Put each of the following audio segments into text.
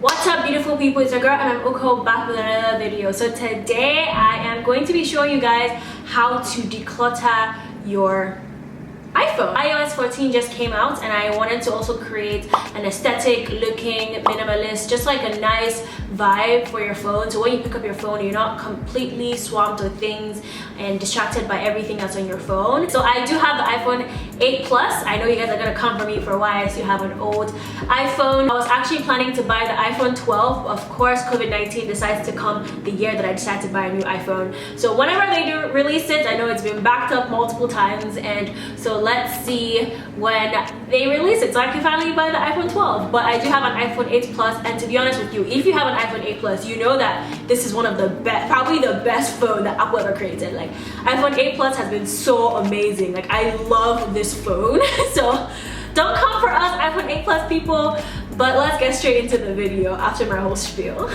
What's up, beautiful people? It's your girl and I'm Uko, back with another video. So today I am going to be showing you guys how to declutter your iPhone. iOS 14 just came out and I wanted to also create an aesthetic looking minimalist, just like a nice vibe for your phone. So when you pick up your phone, you're not completely swamped with things and distracted by everything that's on your phone. So I do have the iPhone 8 Plus. I know you guys are gonna come for me for why I still have an old iPhone. I was actually planning to buy the iPhone 12. Of course, COVID-19 decides to come the year that I decided to buy a new iPhone. So whenever they do release it, I know it's been backed up multiple times, and so let's see when they release it so I can finally buy the iPhone 12. But I do have an iPhone 8 Plus, and to be honest with you, if you have an iPhone 8 Plus, you know that this is one of the best, probably the best phone that Apple ever created. Like, iPhone 8 Plus has been so amazing. Like, I love this phone. So don't come for us iPhone 8 Plus people, but let's get straight into the video after my whole spiel.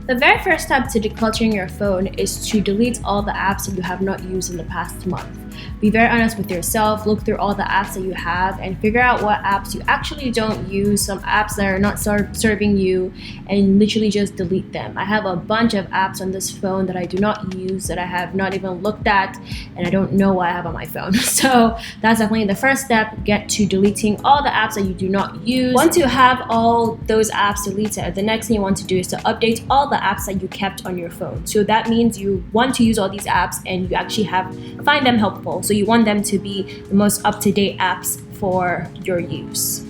The very first step to decluttering your phone is to delete all the apps that you have not used in the past month. Be very honest with yourself, look through all the apps that you have and figure out what apps you actually don't use, some apps that are not serving you, and literally just delete them. I have a bunch of apps on this phone that I do not use, that I have not even looked at, and I don't know what I have on my phone. So that's definitely the first step, get to deleting all the apps that you do not use. Once you have all those apps deleted, the next thing you want to do is to update all the apps that you kept on your phone. So that means you want to use all these apps and you actually find them helpful. So you want them to be the most up-to-date apps for your use.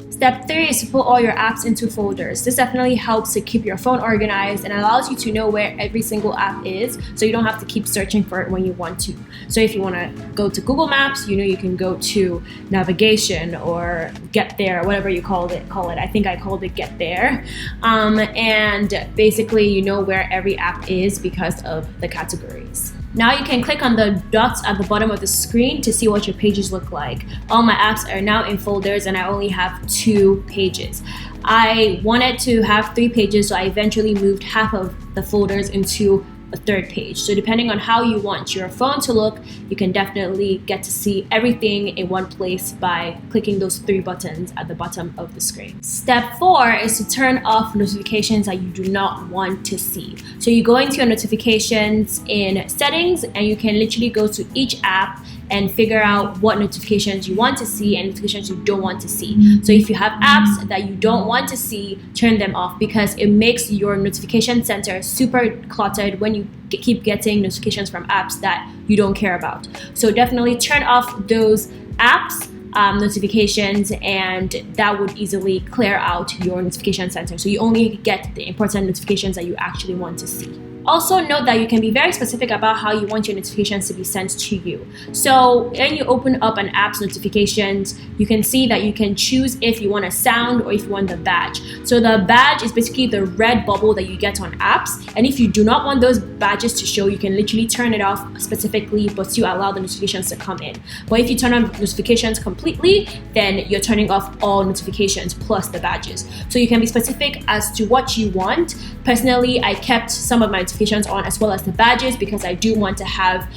Step 3 is to put all your apps into folders. This definitely helps to keep your phone organized and allows you to know where every single app is, so you don't have to keep searching for it when you want to. So if you want to go to Google Maps, you know you can go to navigation or get there, whatever you call it. I think I called it get there. And basically you know where every app is because of the categories. Now you can click on the dots at the bottom of the screen to see what your pages look like. All my apps are now in folders and I only have 2 pages. I wanted to have 3 pages, so I eventually moved half of the folders into a 3rd page. So depending on how you want your phone to look, you can definitely get to see everything in one place by clicking those 3 buttons at the bottom of the screen. Step 4 is to turn off notifications that you do not want to see. So you go into your notifications in settings and you can literally go to each app and figure out what notifications you want to see and notifications you don't want to see. So if you have apps that you don't want to see, turn them off, because it makes your notification center super cluttered when you keep getting notifications from apps that you don't care about. So definitely turn off those apps notifications, and that would easily clear out your notification center. So you only get the important notifications that you actually want to see. Also note that you can be very specific about how you want your notifications to be sent to you. So when you open up an app's notifications, you can see that you can choose if you want a sound or if you want the badge. So the badge is basically the red bubble that you get on apps, and if you do not want those badges to show, you can literally turn it off specifically, but still allow the notifications to come in. But if you turn on notifications completely, then you're turning off all notifications plus the badges. So you can be specific as to what you want. Personally, I kept some of my notifications on as well as the badges because I do want to have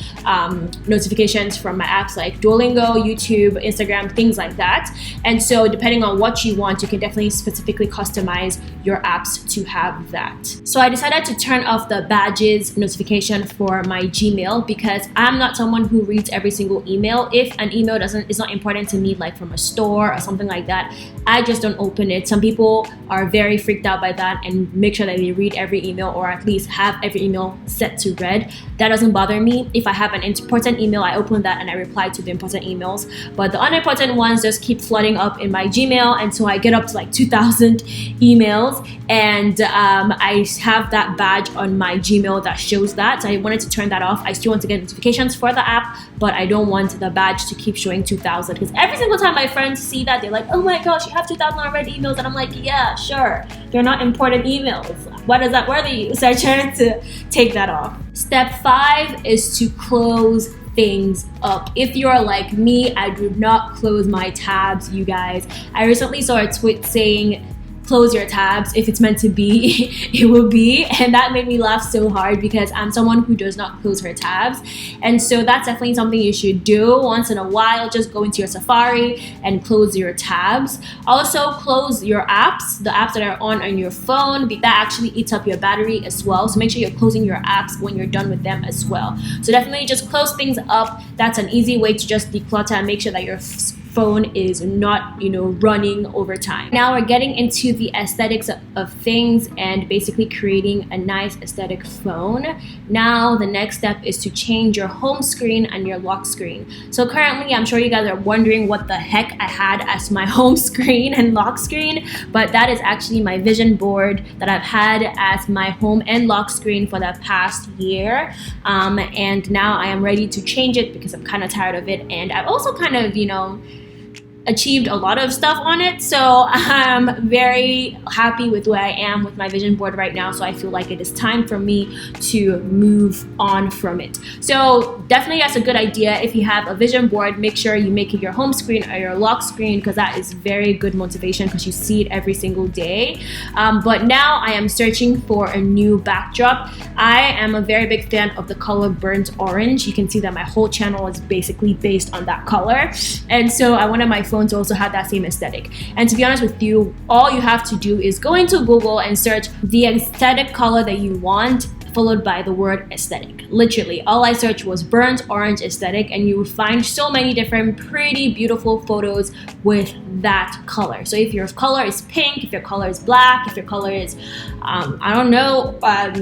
notifications from my apps like Duolingo, YouTube, Instagram, things like that. And so depending on what you want, you can definitely specifically customize your apps to have that. So I decided to turn off the badges notification for my Gmail because I'm not someone who reads every single email. If an email is not important to me, like from a store or something like that, I just don't open it. Some people are very freaked out by that and make sure that they read every email, or at least have every email set to read. That doesn't bother me. If I have an important email, I open that and I reply to the important emails. But the unimportant ones just keep flooding up in my Gmail, and so I get up to like 2,000 emails, and I have that badge on my Gmail that shows that. So I wanted to turn that off. I still want to get notifications for the app, but I don't want the badge to keep showing 2,000, because every single time my friends see that, they're like, oh my gosh, you have 2,000 unread emails, and I'm like, yeah, sure, they're not important emails. What is that worthy? So I tried to take that off. Step 5 is to close things up. If you're like me, I do not close my tabs, you guys. I recently saw a tweet saying close your tabs. If it's meant to be, it will be. And that made me laugh so hard because I'm someone who does not close her tabs. And so that's definitely something you should do once in a while. Just go into your Safari and close your tabs. Also close your apps, the apps that are on your phone. That actually eats up your battery as well. So make sure you're closing your apps when you're done with them as well. So definitely just close things up. That's an easy way to just declutter and make sure that your phone is not, running over time. Now we're getting into the aesthetics of things and basically creating a nice aesthetic phone. Now the next step is to change your home screen and your lock screen. So currently, I'm sure you guys are wondering what the heck I had as my home screen and lock screen, but that is actually my vision board that I've had as my home and lock screen for the past year. And now I am ready to change it because I'm kind of tired of it. And I've also kind of, achieved a lot of stuff on it, so I'm very happy with where I am with my vision board right now. So I feel like it is time for me to move on from it. So definitely that's a good idea. If you have a vision board, make sure you make it your home screen or your lock screen, because that is very good motivation because you see it every single day. But now I am searching for a new backdrop. I am a very big fan of the color burnt orange. You can see that my whole channel is basically based on that color, and so I wanted my phone to also have that same aesthetic. And to be honest with you, all you have to do is go into Google and search the aesthetic color that you want, followed by the word aesthetic. Literally, all I searched was burnt orange aesthetic, and you would find so many different pretty beautiful photos with that color. So if your color is pink, if your color is black, if your color is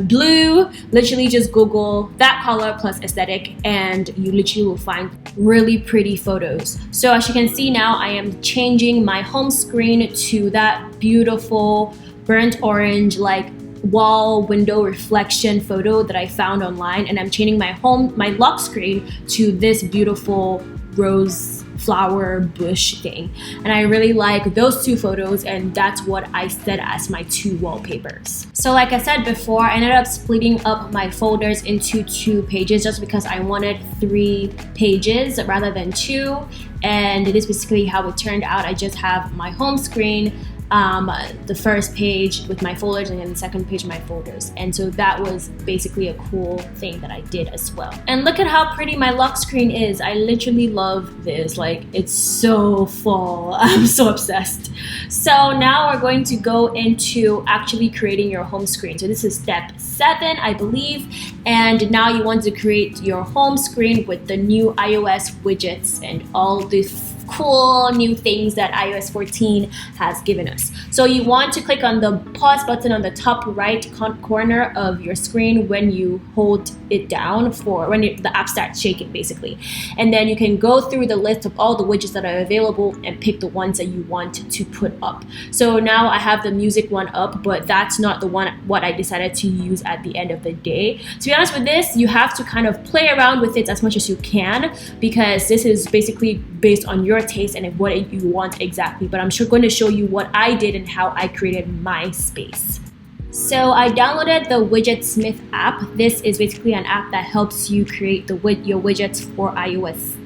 blue, literally just Google that color plus aesthetic and you literally will find really pretty photos. So as you can see now, I am changing my home screen to that beautiful burnt orange, like wall window reflection photo that I found online, and I'm changing my lock screen to this beautiful rose flower bush thing. And I really like those two photos, and that's what I set as my two wallpapers. So like I said before, I ended up splitting up my folders into 2 pages just because I wanted 3 pages rather than 2, and it is basically how it turned out. I just have my home screen, the first page with my folders, and then the second page of my folders. And so that was basically a cool thing that I did as well. And look at how pretty my lock screen is. I literally love this. Like, it's so full. I'm so obsessed. So now we're going to go into actually creating your home screen. So this is step 7, I believe. And now you want to create your home screen with the new iOS widgets and all this cool new things that iOS 14 has given us. So you want to click on the pause button on the top right corner of your screen when you hold it down for when the app starts shaking basically. And then you can go through the list of all the widgets that are available and pick the ones that you want to put up. So now I have the music one up, but that's not the one what I decided to use at the end of the day. To be honest with this, you have to kind of play around with it as much as you can, because this is basically based on your taste and what you want exactly. But I'm going to show you what I did and how I created my space. So I downloaded the Widgetsmith app. This is basically an app that helps you create your widgets for iOS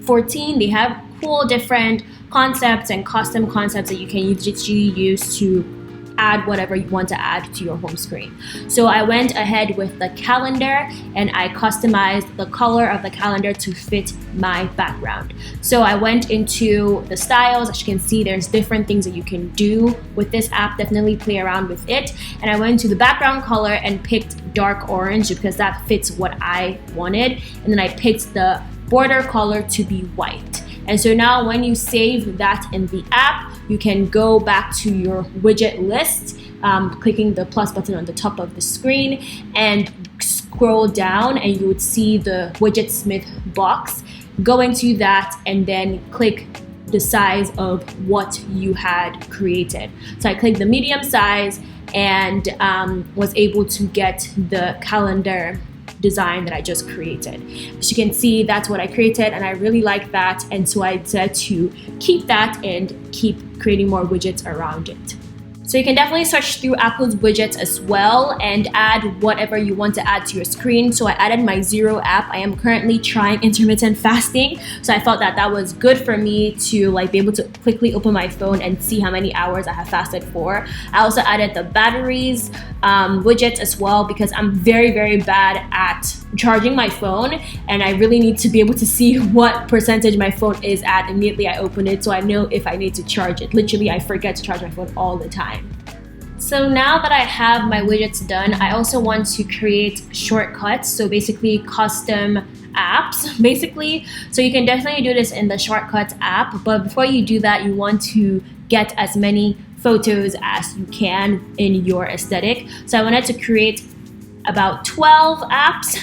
14. They have cool different concepts and custom concepts that you can use to add whatever you want to add to your home screen. So I went ahead with the calendar and I customized the color of the calendar to fit my background. So I went into the styles. As you can see, there's different things that you can do with this app. Definitely play around with it. And I went to the background color and picked dark orange because that fits what I wanted. And then I picked the border color to be white. And so now when you save that in the app, you can go back to your widget list, clicking the plus button on the top of the screen and scroll down, and you would see the Widgetsmith box. Go into that and then click the size of what you had created. So I clicked the medium size and was able to get the calendar design that I just created. As you can see, that's what I created and I really like that, and so I decided to keep that and keep creating more widgets around it. So you can definitely search through Apple's widgets as well and add whatever you want to add to your screen. So I added my Zero app. I am currently trying intermittent fasting, so I felt that that was good for me to like be able to quickly open my phone and see how many hours I have fasted for. I also added the batteries widgets as well, because I'm very bad at charging my phone, and I really need to be able to see what percentage my phone is at immediately I open it, so I know if I need to charge it. Literally, I forget to charge my phone all the time. So now that I have my widgets done, I also want to create shortcuts, so basically custom apps basically. So you can definitely do this in the shortcuts app, but before you do that, you want to get as many photos as you can in your aesthetic. So I wanted to create about 12 apps.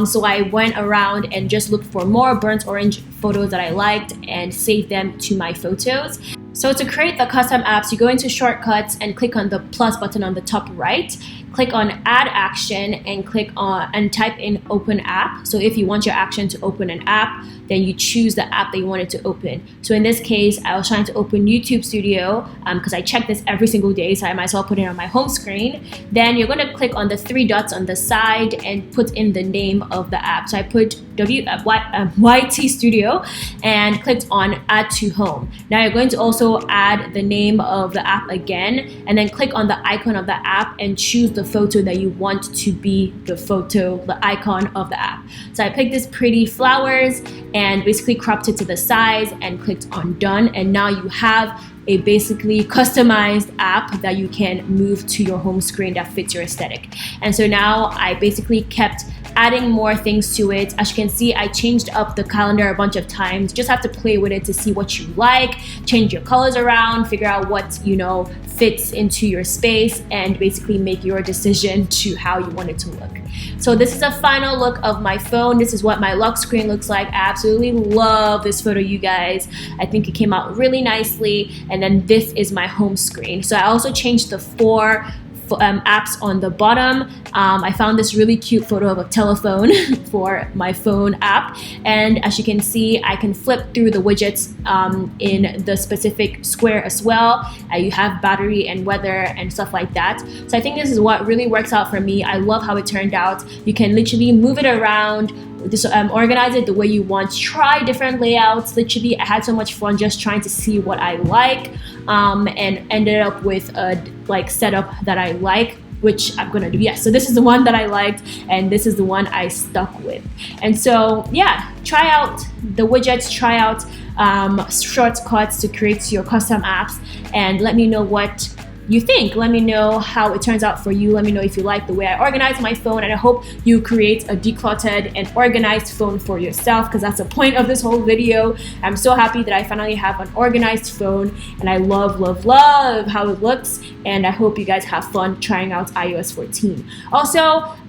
So I went around and just looked for more burnt orange photos that I liked and saved them to my photos. So to create the custom apps, you go into shortcuts and click on the plus button on the top right. Click on add action and click on and type in open app. So if you want your action to open an app, then you choose the app that you want it to open. So in this case, I was trying to open YouTube Studio because I check this every single day, so I might as well put it on my home screen. Then you're going to click on the three dots on the side and put in the name of the app. So I put YT Studio and clicked on add to home. Now you're going to also add the name of the app again, and then click on the icon of the app and choose the photo that you want to be the icon of the app. So I picked this pretty flowers and basically cropped it to the size and clicked on done, and now you have a basically customized app that you can move to your home screen that fits your aesthetic. And so now I basically kept adding more things to it. As you can see, I changed up the calendar a bunch of times. You just have to play with it to see what you like, change your colors around, figure out what fits into your space, and basically make your decision to how you want it to look. So this is a final look of my phone. This is what my lock screen looks like. I absolutely love this photo, you guys. I think it came out really nicely. And then this is my home screen. So I also changed the four apps on the bottom. I found this really cute photo of a telephone for my phone app, and as you can see, I can flip through the widgets in the specific square as well. You have battery and weather and stuff like that. So I think this is what really works out for me. I love how it turned out. You can literally move it around, just organize it the way you want, try different layouts. Literally, I had so much fun just trying to see what I like, and ended up with a setup that I like, which I'm gonna do. Yes, so this is the one that I liked, and this is the one I stuck with. And so yeah, try out the widgets, try out shortcuts to create your custom apps, and let me know what you think. Let me know how it turns out for you. Let me know if you like the way I organize my phone, and I hope you create a decluttered and organized phone for yourself, because that's the point of this whole video. I'm so happy that I finally have an organized phone, and I love how it looks, and I hope you guys have fun trying out iOS 14. Also,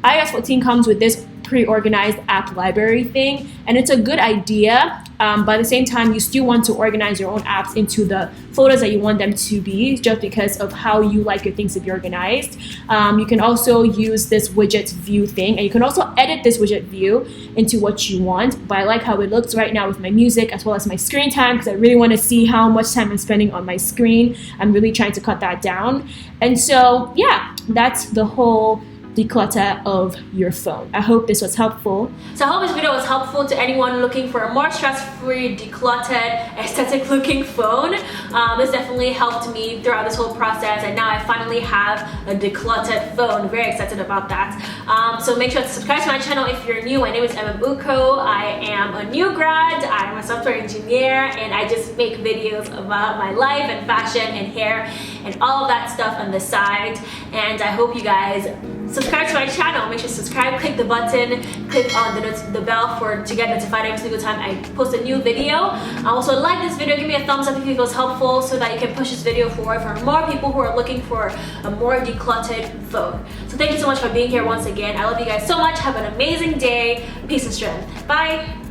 iOS 14 comes with this pre-organized app library thing, and it's a good idea, but at the same time, you still want to organize your own apps into the photos that you want them to be, just because of how you like your things to be organized. You can also use this widget view thing, and you can also edit this widget view into what you want, but I like how it looks right now with my music as well as my screen time, because I really want to see how much time I'm spending on my screen. I'm really trying to cut that down. And so yeah, that's the whole declutter of your phone. I hope this was helpful. So I hope this video was helpful to anyone looking for a more stress-free, decluttered, aesthetic-looking phone. This definitely helped me throughout this whole process, and now I finally have a decluttered phone. Very excited about that. So make sure to subscribe to my channel if you're new. My name is Emem. I am a new grad. I'm a software engineer, and I just make videos about my life and fashion and hair and all of that stuff on the side. And I hope you guys subscribe to my channel. Make sure to subscribe, click the button, click on the bell to get notified every single time I post a new video. Also like this video, give me a thumbs up if it was helpful, so that you can push this video forward for more people who are looking for a more decluttered phone. So thank you so much for being here once again. I love you guys so much. Have an amazing day. Peace and strength. Bye.